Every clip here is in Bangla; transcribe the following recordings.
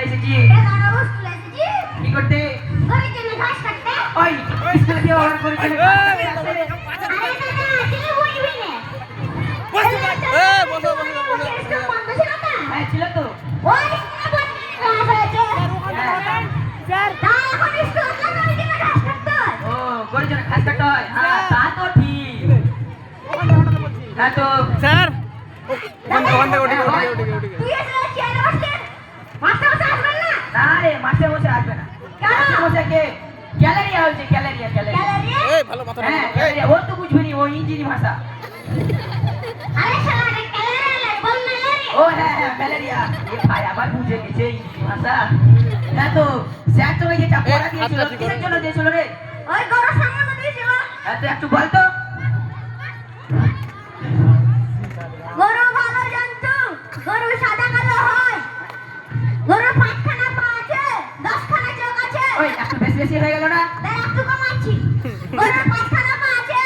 এসেছি? স্কুলে এসেছি কি করতে? গরুর জন্য ঘাস কাটতে। ওই স্কুলে কেউ আমার করে চলে আরে দাদা তুমি বুঝবি না। বসো স্কুল বন্ধ ছিল না? হ্যাঁ ছিল তো। ওই স্কুলে বন্ধ হয়েছে। তা এখন স্কুল গরুর জন্য ঘাস কাটতে হয়। ও গরুর জন্য ঘাস কাটতে হয়? হ্যাঁ তা তো ঠিক। হ্যাঁ তো স্যার তুই এসে চেয়ারে বসলে মাস্টার বসে আসবেন না? না রে মাস্টার বসে আসবে না। কেন? মাস্টার বসে কে গ্যালারিয়া হচ্ছে গ্যালারিয়া। গ্যালারি? এই ভালো মাথা হ্যাঁ গ্যালারিয়া ও তো বুঝবি নি, ও ইঞ্জিনি ভাষা। আরে শালা এটা গ্যালারি না, বল গ্যালারি। ও হ্যাঁ হ্যাঁ গ্যালারিয়া। এ ভাই আবার বুঝে গেছে ইঞ্জিনি ভাষা। হ্যাঁ তো স্যার তোকে যেটা পড়া দিয়েছিল কিসের জন্য দিয়েছিল রে? ওই গরুর সামনে দিয়েছিল। হ্যাঁ তো একটু বল তো। গরু ভালো জন্তু, গরু সাদা কালো হয়, গরুর 5খানা পা আছে, 10খানা চোখ আছে। ওই একটু বেশি বেশি হয়ে গেল না? তাই একটু কমাচ্ছি। গরুর 5খানা পা আছে,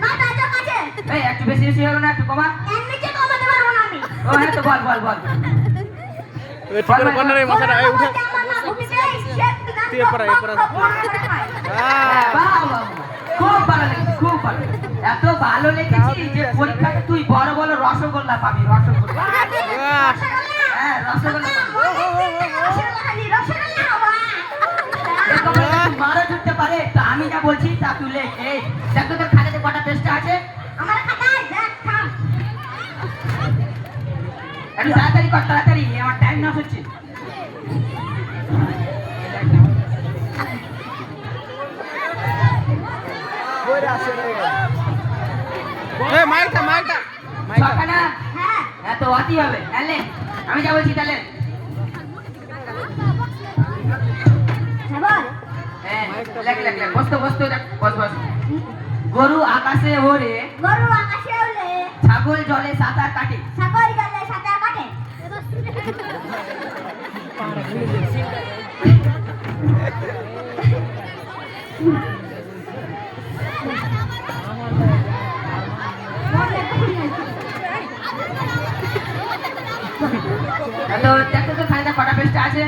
9টা চোখ আছে। এই একটু বেশি বেশি হলো না, একটু কমা। এর নিচে কমাতে পারবো না আমি। ও হ্যাঁ তো বল বল বল। ঠিক করে কর্নারে মাথাটা এই উঠে গরু আমার ভূমিতে শেখ গান তুই এপারে, এপারে। হ্যাঁ, বাহ, বাহ, বাহ। খুব ভালো লেগেছে খুব ভালো। এত ভালো লেগেছি যে পরীক্ষাতে তুই বড় বড় রসগোল্লা পাবি, রসগোল্লা। হ্যাঁ রসগোল্লা পাবি। রসগোল্লা হবো। এরকম একটা তুই মারও ঢুকতে পারে। তো আমি যা বলছি তা তুই লেখ। এই দেখ তো তোর খাতাতে কটা পেজটা আছে। আমার খাতায় দেখ থাম। একটু তাড়াতাড়ি কর তাড়াতাড়ি, আমার টাইম নষ্ট হচ্ছে। এই মাইকটা ছখানা? হ্যাঁ হ্যাঁ তো অতি হবে। হ্যাঁ লে, আমি যা বলছি তাহলে। হ্যাঁ বল। হ্যাঁ লেখ লেখ লেখ। বস তো বস তো, দেখ, বস বস। গরু আকাশে ওড়ে, গরু আকাশে উড়ে, ছাগল জলে সাঁতার কাটে। ছাগল জলে সাঁতার কাটে। হ্যাঁ তো দেখ তো তোর খাতাতে কটা পেজটা আছে।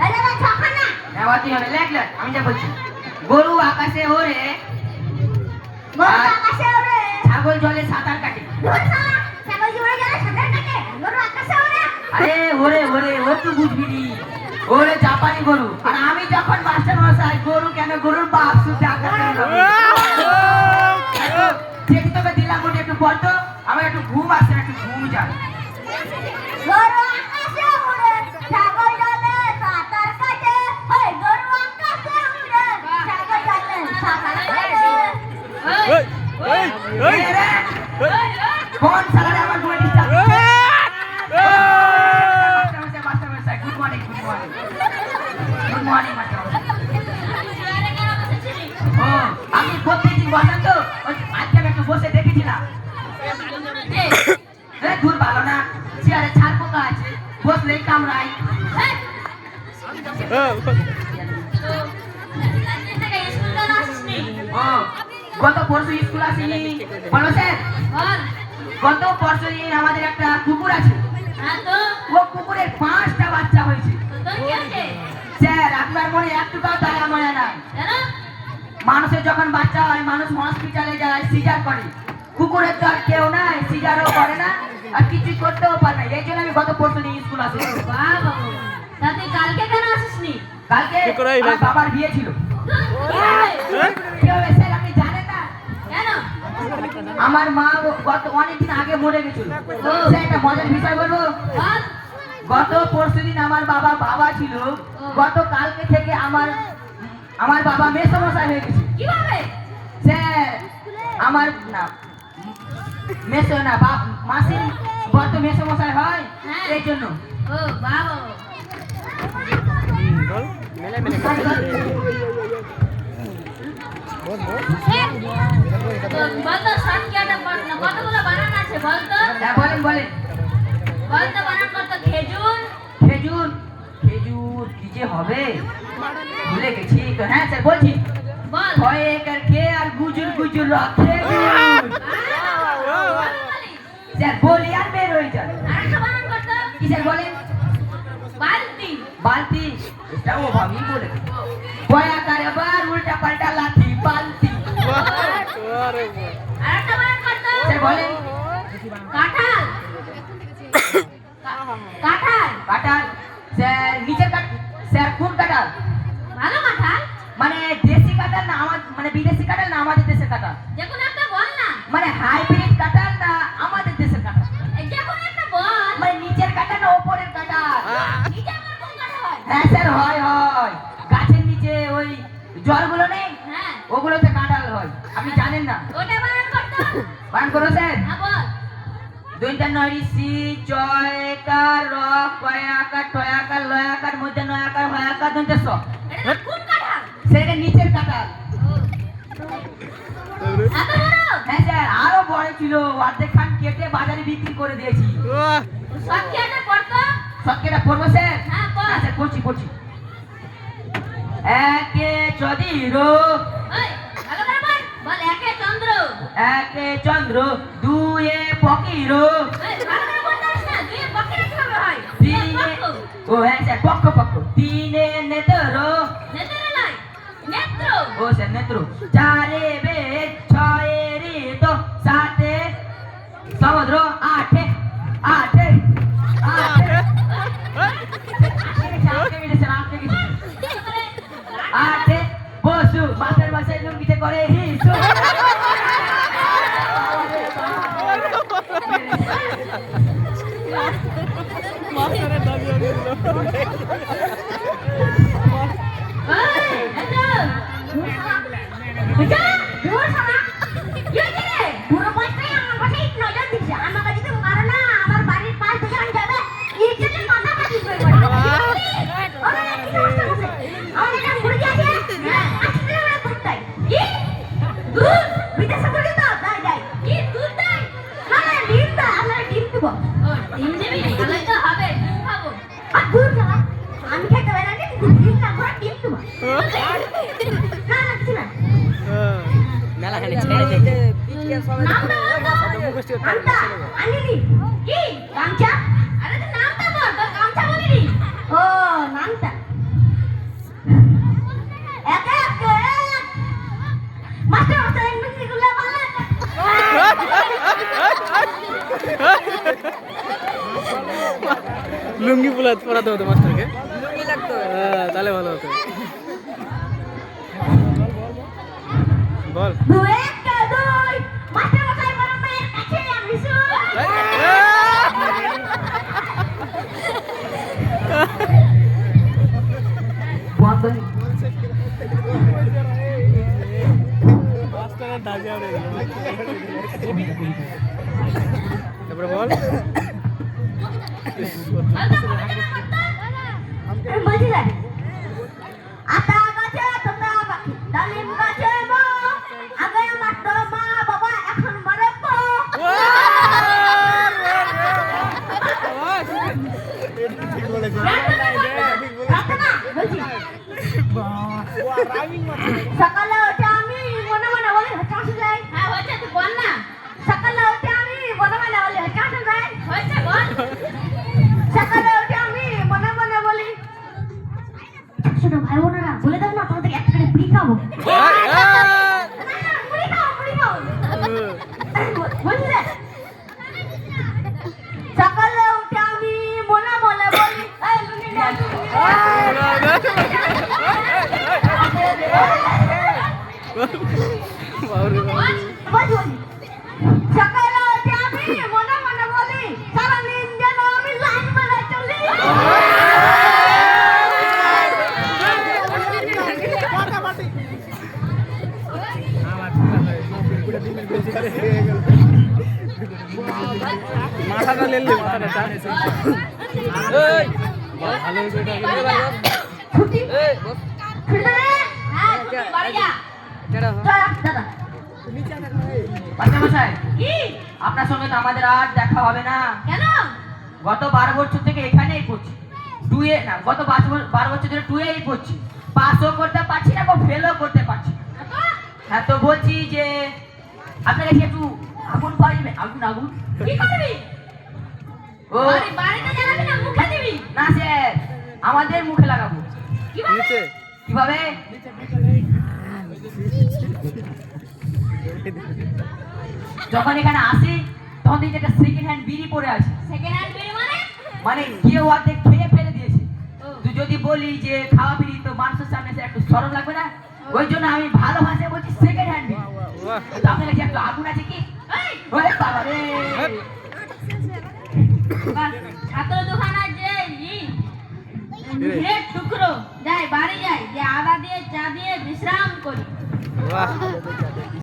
এই যে ভাই ছখানা। হ্যাঁ অতি হবে। লেখ লেখ, আমি যা বলছি। গরু আকাশে ওড়ে, গরু আকাশে উড়ে, ছাগল জলে সাঁতার কাটে। ধুর শালা, ছাগল জলে সাঁতার কাটে, গরু আকাশে উড়ে। আরে ওরে ওরে ও তো বুঝবি নি, ওরে জাপানি গরু। আর আমি যখন মাস্টার মশাই গরু কেন, গরুর বাপ শুধু আকাশে ওড়ে। ঠিক তোকে দিলাম বলে একটু বল তো, আমার একটু ঘুম আসছে, একটু ঘুম যাবে। গরু আকাশে উড়ে, ছাগল জলে সাঁতার কাটে। ওই গরু আকাশে উড়ে, ছাগল জলে সাঁতার কাটে। এই এ রে, কোন শালারে আমার ঘুমে ডিস্টার্ব করছে? মাস্টার মশাই good morning good morning good morning master মশাই। ও আমি প্রত্যেকদিন বসান তো, ওই আজকে আমি একটু বসে দেখেছিলাম। দূর ভালো না, চেয়ারে ছাড় পোকা আছে, বসলেই কামড়াই। ও গত পরশু স্কুল আসিনি বলো স্যার। গত পরশু দিন আমাদের একটা কুকুর আছে, ও কুকুরের 5টা বাচ্চা হয়েছে। স্যার আপনার মনে একটুটাও দয়া মনে নাই। মানুষের যখন বাচ্চা হয় মানুষ হসপিটালে যায়, সিজার করে। কুকুরের তো আর কেউ নাই, সিজারও করে না আর কিছু করতেও পারে না। এই জন্য আমি গত পরশু দিন স্কুল আসি। কালকে কেন আসিসনি? কালকে কি করে আমার বাবার বিয়ে ছিল। কি হবে স্যার আপনি জানেন না? কেন? আমার মা গত অনেকদিন আগে মরে গেছিল। স্যার একটা মজার বিষয় বলবো। গত পরশুদিন আমার বাবা ছিল, গত কালকে থেকে আমার বাবা মেসমশাই হয়ে গেছে। কিভাবে? স্যার আমার না মেসো না মাসির গত মেসমশাই হয়, হ্যাঁ। এই জন্য। ও বাবা, বল মেলে মেলে বলতো সংখ্যাটা বলতো কতগুলো বানান আছে বলতো? হ্যাঁ বলেন বলেন। বলতো বানান করতো খেজুর। খেজুর খেজুর কি যে হবে ভুলে গেছি তো। হ্যাঁ স্যার বলছি। বল। ভয়ে করকে আর গুজুর গুজুর রথে স্যার বলি আর বের হয়ে যাবে। আরেকটা বানান করতো কি স্যার বলেন? বালতি। বালতি এটা ও ভাবি বলে কয়া করে বার উল্টা পাল্টা লাঠি বালতি আরে আরেকটা বার করতো স্যার বলেন কাঁঠাল কাঁঠাল কাঁঠাল স্যার নিচের স্যার কোন কাঁঠাল ভালো কাঁঠাল মানে দেশি কাঁঠাল না মানে বিদেশি কাঁঠাল না আমাদের দেশের কাঁঠাল যে কোনো একটা বল না মানে হাইব্রিড কাঁঠাল না আমাদের দেশের কাঁঠাল যে কোনো একটা বল মানে নিচের কাঁঠাল না ওপরের কাঁঠাল নিচে আমার কোন কাঁঠাল হয় হ্যাঁ স্যার হয় গাছের নিচে ওই জলগুলো নেই হ্যাঁ ওগুলোতে কাঁঠাল হয় আপনি জানেন না ওটা বার করতো বান করো স্যার হ্যাঁ বল দুইটা নয়রি সি চয়কার র কয়াকার টয়াকার লয়াকার মধ্যে নয়াকার হয়াকার দুইটা স এটা কোন কাঁঠাল সেটা নিচের কাঁঠাল এত বড় হ্যাঁ স্যার আরো বড় ছিল অর্ধেক খান কেটে বাজারে বিক্রি করে দিয়েছি সব কি একটা পড়তো সব কেটা পড়বো স্যার হ্যাঁ পড় হ্যাঁ স্যার পড়ছি একে চদির ওই ভালো করে বল বল একে চন্দ্র একে চন্দ্র দুয়ে পকির ওই ভালো করে বলতে পারিস না দুই পক্ষে কিভাবে হয় তিনে ও হ্যাঁ স্যার পক্ষ তিনে নেতর নেত্র নয় নেত্র ও স্যার নেত্র চারে বেদ ছয়ে ঋত সাতে সমুদ্র আটে আটে বসু বাসের বাসায় লুঙ্গিতে করে হিসু মাস্টারের দাবি অনিল ওই নেত্র বুঝা দূর সারা কি হয়েছে রে পুরো বয়সটাই আমার পাশে একটু নজর দিচ্ছে আমাকে যদি মারো না আমার বাড়ির পাশ থেকে আমি যাবে ইজ্জতে মাথা কাটি করে পড়ে আমাদের একটা মুরগি আছে হ্যাঁ আজকে আমরা করতাই কি দুধ বিদেশে করে দাও যাই কি দুধ দেয় না না ডিম দাও আমরা ডিম দেবো ও ডিম দেবি তাহলে তো হবে ডিম খাবো আর দুধ খাওয়া আমি খেতে পারি না কিন্তু ডিম না করে ডিম দেবো না না কিছু না মেলা খালি ছেড়ে দে নামটা আনিনি কি গামছা আরে তো নামটা বল তোর গামছা বলিনি ও নামটা একে একে মাস্টার ইংলিশ গুলো ভালো লুঙ্গি পরাতে হতো মাস্টারকে হ্যাঁ তাহলে ভালো হতো বল দুই একটা দুই মাস্টার মশাই বড় মায়ের কাছে আমি বন্ধন মাস্টারের দাবি আর তারপরে বল বলছি না আতা গাছে তোমরা পাখি ডালিম গাছে মা আগে আমার তো মা বাবা এখন মরে পো ঠিক বলেছে সকালে উঠে আমি মনে মনে বলি হাঁচি যাই হ্যাঁ হয়েছে তুই বল না সকালে উঠে আমি মনে মনে বলি হাঁচি যাই হয়েছে বল সকালে উঠে আমি মনে মনে বলি ছোট ভাই বোনেরা বলে দাও না তোমাদের একটা করে বিড়ি খাবো মুড়ি খাও বুঝলে সকালে উঠে আমি মনে মনে বলি এই লুঙ্গি না সকালে উঠে আমি মনে মনে বলি সারাদিন যেন আমি লাইন মেরে চলি মাথাটা লেলে মাথাটা ভালো ছুটি ছুটি হ্যাঁ বাড়ি যা চল দাদা বাচ্চা মশাই কি আপনার সঙ্গে তো আমাদের আর দেখা হবে না কেন গত 12 বছর থেকে এখানেই পড়ছি গত 12 বছর ধরে টুয়েই পড়ছি পাসও করতে পারছি না ফেলও করতে পারছি হ্যাঁ তো বলছি যে আপনার কাছে একটু আগুন পাওয়া যাবে আগুন কি করবি ও বাড়িতে জ্বালাবি না মুখে দিবি না স্যার আমাদের মুখে লাগাবো। নিচে কিভাবে? যখন এখানে আসি তখন দেখি একটা সেকেন্ড হ্যান্ড বিড়ি পড়ে আছে। সেকেন্ড হ্যান্ড বিড়ি মানে কেউ অর্ধেক খেয়ে ফেলে দিয়েছে। তুই যদি বলি যে খাওয়া বিড়ি তো মানুষের সামনে এসে একটু শরম লাগবে না, ওই জন্য আমি ভালো ভাষায় বলছি সেকেন্ড হ্যান্ড বিড়ি। বাহ তো আপনার কাছে একটু আগুন আছে কি? ওরে বাবা রে! ছাত্র দোকানে যে ব্রেড টুকরো যাই বাড়ি যাই যে আদা দিয়ে চা দিয়ে বিশ্রাম করি। বাহ